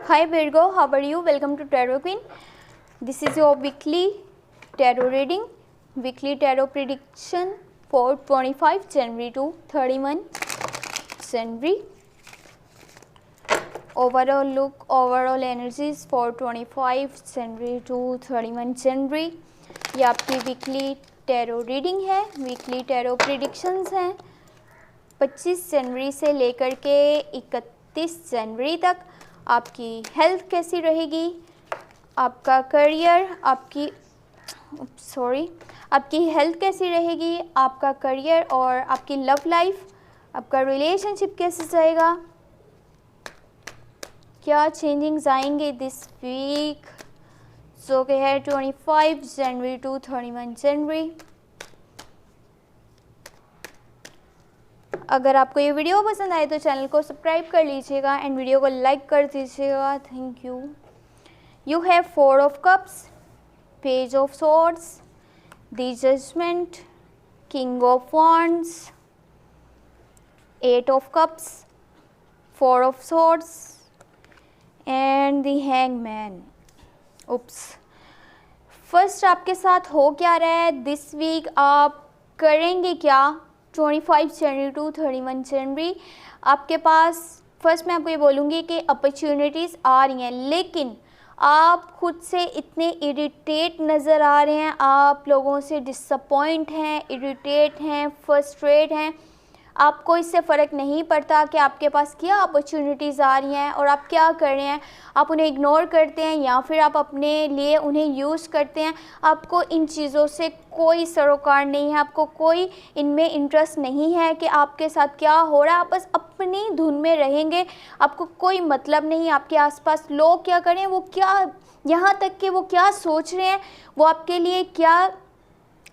Hi Virgo, how are you? Welcome to Tarot Queen. This is your weekly tarot reading, weekly tarot prediction for 25 January to 31 January. Overall look, overall energies for 25 January to 31 January. ये आपकी weekly tarot reading है, weekly tarot predictions हैं 25 जनवरी से लेकर के 31 जनवरी तक। आपकी health कैसी रहेगी, आपका करियर, आपकी हेल्थ कैसी रहेगी, आपका करियर और आपकी लव लाइफ, आपका रिलेशनशिप कैसे जाएगा, क्या चेंजिंग्स आएंगे दिस वीक जो कि है 25 जनवरी टू 31 जनवरी। अगर आपको ये वीडियो पसंद आए तो चैनल को सब्सक्राइब कर लीजिएगा एंड वीडियो को लाइक कर दीजिएगा। Thank you. You have 4 of cups, page of swords, the judgement, king of wands, 8 of cups, 4 of swords and the hangman. Oops, first आपके साथ हो क्या रहा है दिस वीक, आप करेंगे क्या 25 जनवरी टू 31 जनवरी। आपके पास फर्स्ट मैं आपको ये बोलूँगी कि अपॉर्चुनिटीज़ आ रही हैं, लेकिन आप खुद से इतने इरिटेट नज़र आ रहे हैं, आप लोगों से डिसअपॉइंट हैं, इरिटेट हैं, फ्रस्ट्रेट हैं। आपको इससे फ़र्क नहीं पड़ता कि आपके पास क्या अपॉर्चुनिटीज़ आ रही हैं और आप क्या कर रहे हैं। आप उन्हें इग्नोर करते हैं या फिर आप अपने लिए उन्हें यूज़ करते हैं। आपको इन चीज़ों से कोई सरोकार नहीं है, आपको कोई इनमें इंटरेस्ट नहीं है कि आपके साथ क्या हो रहा है। आप बस अपनी धुन में रहेंगे, आपको कोई मतलब नहीं आपके आसपास लोग क्या करें, वो क्या, यहाँ तक कि वो क्या सोच रहे हैं, वो आपके लिए क्या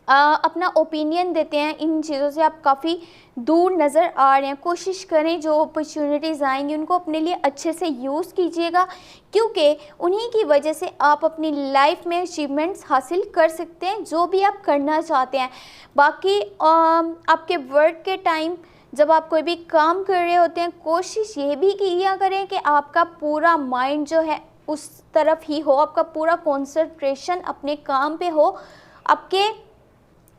अपना ओपिनियन देते हैं। इन चीज़ों से आप काफ़ी दूर नज़र आ रहे हैं। कोशिश करें जो अपॉर्चुनिटीज़ आएंगी उनको अपने लिए अच्छे से यूज़ कीजिएगा, क्योंकि उन्हीं की वजह से आप अपनी लाइफ में अचीवमेंट्स हासिल कर सकते हैं जो भी आप करना चाहते हैं। बाकी आपके वर्क के टाइम जब आप कोई भी काम कर रहे होते हैं, कोशिश ये भी किया करें कि आपका पूरा माइंड जो है उस तरफ ही हो, आपका पूरा कॉन्सेंट्रेशन अपने काम पे हो। आपके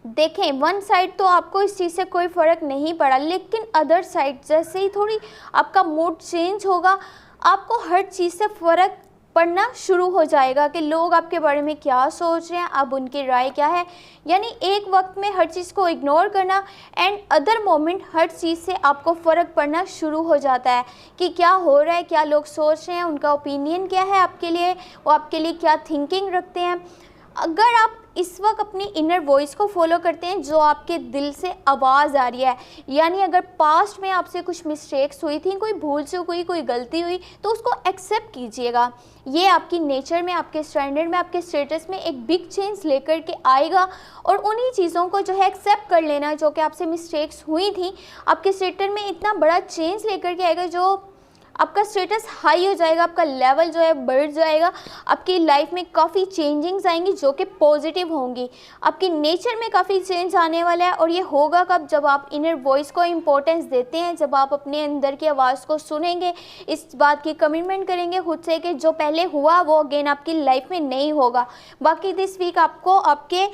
देखें वन साइड तो आपको इस चीज़ से कोई फ़र्क नहीं पड़ा, लेकिन अदर साइड जैसे ही थोड़ी आपका मूड चेंज होगा, आपको हर चीज़ से फ़र्क पड़ना शुरू हो जाएगा कि लोग आपके बारे में क्या सोच रहे हैं, अब उनकी राय क्या है। यानी एक वक्त में हर चीज़ को इग्नोर करना एंड अदर मोमेंट हर चीज़ से आपको फ़र्क पड़ना शुरू हो जाता है कि क्या हो रहा है, क्या लोग सोच रहे हैं, उनका ओपिनियन क्या है आपके लिए, वो आपके लिए क्या थिंकिंग रखते हैं। अगर आप इस वक्त अपनी इनर वॉइस को फॉलो करते हैं जो आपके दिल से आवाज़ आ रही है, यानी अगर पास्ट में आपसे कुछ मिस्टेक्स हुई थी, कोई भूल चूक हुई, कोई गलती हुई, तो उसको एक्सेप्ट कीजिएगा। ये आपकी नेचर में, आपके स्टैंडर्ड में, आपके स्टेटस में एक बिग चेंज लेकर के आएगा। और उन्हीं चीज़ों को जो है एक्सेप्ट कर लेना जो कि आपसे मिस्टेक्स हुई थी, आपके स्टेटस में इतना बड़ा चेंज लेकर के आएगा जो आपका स्टेटस हाई हो जाएगा, आपका लेवल जो है बढ़ जाएगा। आपकी लाइफ में काफ़ी चेंजिंग्स आएंगी जो कि पॉजिटिव होंगी। आपकी नेचर में काफ़ी चेंज आने वाला है। और ये होगा कब, जब आप इनर वॉइस को इम्पोर्टेंस देते हैं, जब आप अपने अंदर की आवाज़ को सुनेंगे, इस बात की कमिटमेंट करेंगे खुद से कि जो पहले हुआ वो अगेन आपकी लाइफ में नहीं होगा। बाकी दिस वीक आपको आपके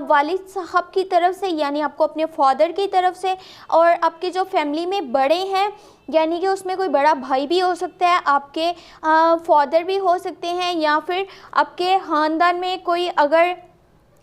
वालिद साहब की तरफ से, यानी आपको अपने फादर की तरफ से, और आपके जो फैमिली में बड़े हैं, यानी कि उसमें कोई बड़ा भाई भी हो सकता है, आपके फादर भी हो सकते हैं, या फिर आपके ख़ानदान में कोई अगर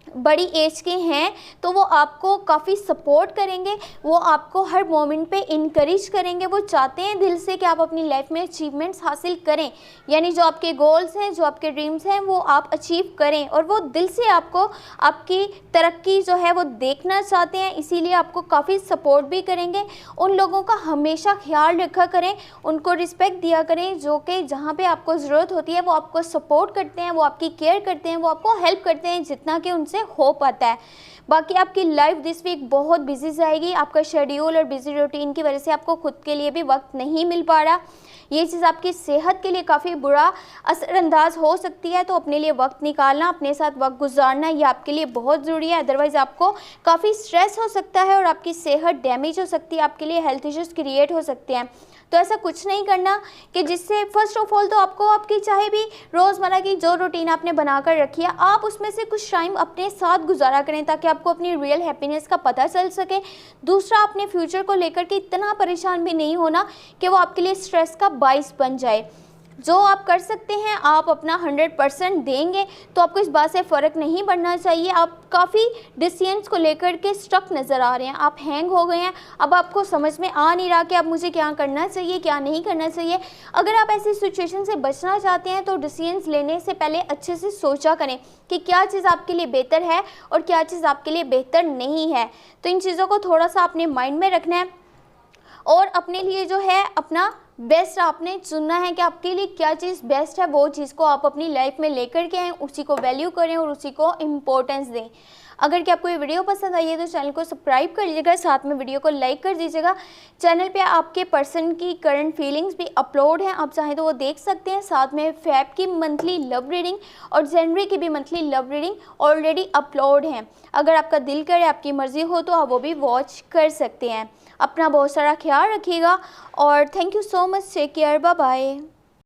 बड़ी एज के हैं तो वो आपको काफ़ी सपोर्ट करेंगे, वो आपको हर मोमेंट पे इनकरेज करेंगे। वो चाहते हैं दिल से कि आप अपनी लाइफ में अचीवमेंट्स हासिल करें, यानी जो आपके गोल्स हैं, जो आपके ड्रीम्स हैं, वो आप अचीव करें। और वो दिल से आपको आपकी तरक्की जो है वो देखना चाहते हैं, इसीलिए आपको काफ़ी सपोर्ट भी करेंगे। उन लोगों का हमेशा ख्याल रखा करें, उनको रिस्पेक्ट दिया करें, जो कि जहाँ पे आपको ज़रूरत होती है वो आपको सपोर्ट करते हैं, वो आपकी केयर करते हैं, वो आपको हेल्प करते हैं जितना कि उनसे हो पाता है। बाकी आपकी लाइफ दिस वीक बहुत बिजी जाएगी। आपका शेड्यूल और बिजी रूटीन की वजह से आपको खुद के लिए भी वक्त नहीं मिल पा रहा। ये चीज़ आपकी सेहत के लिए काफ़ी बुरा असरअंदाज हो सकती है, तो अपने लिए वक्त निकालना, अपने साथ वक्त गुजारना ये आपके लिए बहुत ज़रूरी है। अदरवाइज़ आपको काफ़ी स्ट्रेस हो सकता है और आपकी सेहत डैमेज हो सकती है, आपके लिए हेल्थ इश्यूज़ क्रिएट हो सकते हैं। तो ऐसा कुछ नहीं करना कि जिससे फर्स्ट ऑफ ऑल तो आपको आपकी चाहे भी रोज़मर्रा की जो रूटीन आपने बनाकर रखी है आप उसमें से कुछ टाइम अपने साथ गुजारा करें ताकि आपको अपनी रियल हैप्पीनेस का पता चल सके। दूसरा, अपने फ्यूचर को लेकर के इतना परेशान भी नहीं होना कि वो आपके लिए स्ट्रेस का बाइस बन जाए। जो आप कर सकते हैं आप अपना 100% देंगे तो आपको इस बात से फ़र्क नहीं पड़ना चाहिए। आप काफ़ी डिसीजंस को लेकर के स्टक नज़र आ रहे हैं, आप हैंग हो गए हैं, अब आपको समझ में आ नहीं रहा कि अब मुझे क्या करना चाहिए क्या नहीं करना चाहिए। अगर आप ऐसी सिचुएशन से बचना चाहते हैं तो डिसीजंस लेने से पहले अच्छे से सोचा करें कि क्या चीज़ आपके लिए बेहतर है और क्या चीज़ आपके लिए बेहतर नहीं है। तो इन चीज़ों को थोड़ा सा अपने माइंड में रखना है और अपने लिए जो है अपना बेस्ट आपने चुनना है कि आपके लिए क्या चीज़ बेस्ट है, वो चीज़ को आप अपनी लाइफ में लेकर के आएँ, उसी को वैल्यू करें और उसी को इम्पोर्टेंस दें। अगर कि आपको ये वीडियो पसंद आई है तो चैनल को सब्सक्राइब कर लीजिएगा, साथ में वीडियो को लाइक कर दीजिएगा। चैनल पे आपके पर्सन की करंट फीलिंग्स भी अपलोड हैं, आप चाहें तो वो देख सकते हैं। साथ में फेब की मंथली लव रीडिंग और जनवरी की भी monthly love reading already upload हैं। अगर आपका दिल करे, आपकी मर्ज़ी हो तो आप वो भी वॉच कर सकते हैं। अपना बहुत सारा ख्याल रखिएगा और thank you so much. Take care, bye bye.